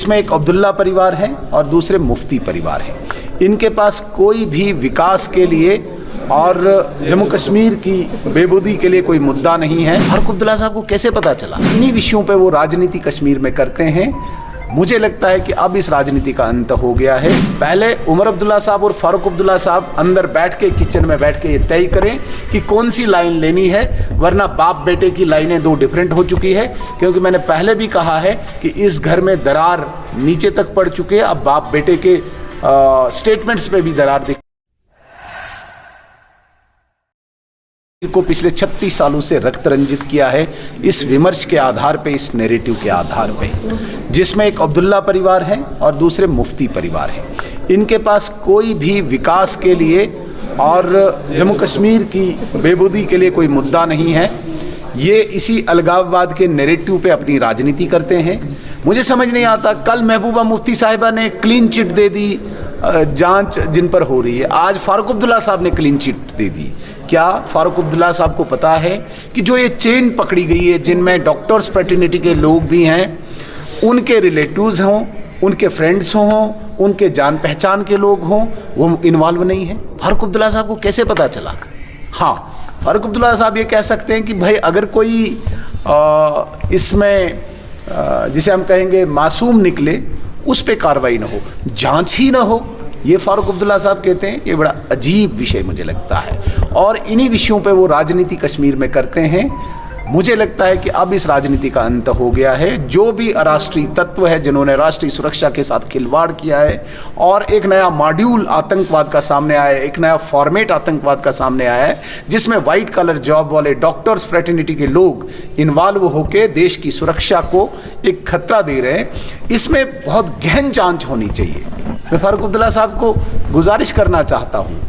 जिसमें एक अब्दुल्ला परिवार है और दूसरे मुफ्ती परिवार हैं। इनके पास कोई भी विकास के लिए और जम्मू कश्मीर की बेबूदी के लिए कोई मुद्दा नहीं है। फारूक अब्दुल्ला साहब को कैसे पता चला? इन्हीं विषयों पे वो राजनीति कश्मीर में करते हैं। मुझे लगता है कि अब इस राजनीति का अंत हो गया है। पहले उमर अब्दुल्ला साहब और फारूक अब्दुल्ला साहब अंदर बैठ के, किचन में बैठ के ये तय करें कि कौन सी लाइन लेनी है, वरना बाप बेटे की लाइनें दो डिफरेंट हो चुकी है। क्योंकि मैंने पहले भी कहा है कि इस घर में दरार नीचे तक पड़ चुके हैं। अब बाप बेटे के स्टेटमेंट्स पे भी दरार दिख को पिछले 36 सालों से रक्त रंजित किया है इस विमर्श के आधार पे, इस नैरेटिव के आधार पे, जिसमें एक अब्दुल्ला परिवार है और दूसरे मुफ्ती परिवार हैं। इनके पास कोई भी विकास के लिए और जम्मू कश्मीर की बेबूदी के लिए कोई मुद्दा नहीं है। ये इसी अलगाववाद के नैरेटिव पे अपनी राजनीति करते हैं। मुझे समझ नहीं आता, कल महबूबा मुफ्ती साहिबा ने क्लीन चिट दे दी जांच जिन पर हो रही है, आज फारूक अब्दुल्ला साहब ने क्लीन चिट दे दी। क्या फारूक अब्दुल्ला साहब को पता है कि जो ये चेन पकड़ी गई है, जिनमें डॉक्टर्स फ्रेटर्निटी के लोग भी हैं, उनके रिलेटिव्स हों, उनके फ्रेंड्स हों, उनके जान पहचान के लोग हों, वो इन्वॉल्व नहीं है? फारूक अब्दुल्ला साहब को कैसे पता चला? हाँ, फारूक अब्दुल्ला साहब ये कह सकते हैं कि भाई अगर कोई इसमें जिसे हम कहेंगे मासूम निकले, उस पे कार्रवाई ना हो, जांच ही ना हो। ये फारूक अब्दुल्ला साहब कहते हैं। ये बड़ा अजीब विषय मुझे लगता है, और इन्हीं विषयों पे वो राजनीति कश्मीर में करते हैं। मुझे लगता है कि अब इस राजनीति का अंत हो गया है। जो भी अराष्ट्रीय तत्व है, जिन्होंने राष्ट्रीय सुरक्षा के साथ खिलवाड़ किया है और एक नया मॉड्यूल आतंकवाद का सामने आया है, एक नया फॉर्मेट आतंकवाद का सामने आया है, जिसमें वाइट कलर जॉब वाले डॉक्टर्स फ्रेटर्निटी के लोग इन्वॉल्व होकर देश की सुरक्षा को एक खतरा दे रहे हैं, इसमें बहुत गहन जांच होनी चाहिए। मैं फारूक अब्दुल्ला साहब को गुजारिश करना चाहता हूँ,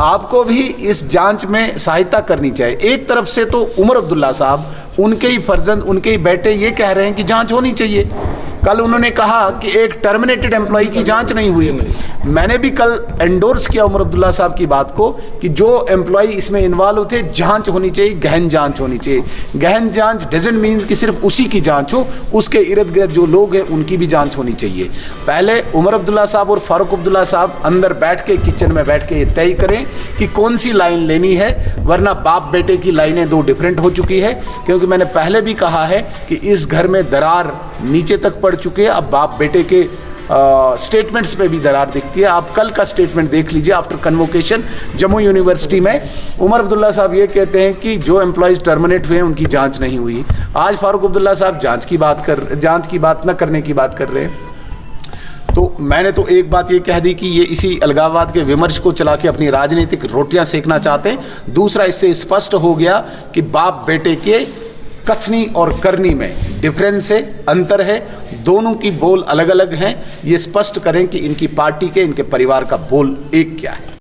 आपको भी इस जांच में सहायता करनी चाहिए। एक तरफ से तो उमर अब्दुल्ला साहब, उनके ही फर्जंद, उनके ही बेटे ये कह रहे हैं कि जांच होनी चाहिए। कल उन्होंने कहा कि एक टर्मिनेटेड एम्प्लॉय की जांच नहीं हुई। मैंने भी कल एंडोर्स किया उमर अब्दुल्ला साहब की बात को कि जो एम्प्लॉय इसमें इन्वॉल्व थे, जांच होनी चाहिए, गहन जांच होनी चाहिए। गहन जांच डजंट मीन्स कि सिर्फ उसी की जांच हो, उसके इर्द गिर्द जो लोग हैं उनकी भी जांच होनी चाहिए। पहले उमर अब्दुल्ला साहब और फारूक अब्दुल्ला साहब अंदर बैठ के, किचन में बैठ के ये तय करें कि कौन सी लाइन लेनी है, वरना बाप बेटे की लाइनें दो डिफरेंट हो चुकी है। क्योंकि मैंने पहले भी कहा है कि इस घर में दरार नीचे तक पड़ चुके हैं। अब बाप बेटे के स्टेटमेंट्स पे भी दरार दिखती है। आप कल का स्टेटमेंट देख लीजिए आफ्टर कन्वोकेशन जम्मू यूनिवर्सिटी में। उमर अब्दुल्ला साहब ये कहते हैं कि जो एम्प्लॉयज़ टर्मिनेट हुए हैं उनकी जांच नहीं हुई। आज फारूक अब्दुल्ला साहब जांच की बात न करने की बात कर रहे हैं। तो मैंने तो एक बात ये कह दी कि ये इसी अलगाववाद के विमर्श को चला के अपनी राजनीतिक रोटियां सेकना चाहते हैं। दूसरा, इससे स्पष्ट हो गया कि बाप बेटे के कथनी और करनी में डिफरेंस है, अंतर है। दोनों की बोल अलग अलग हैं। ये स्पष्ट करें कि इनकी पार्टी के, इनके परिवार का बोल एक क्या है।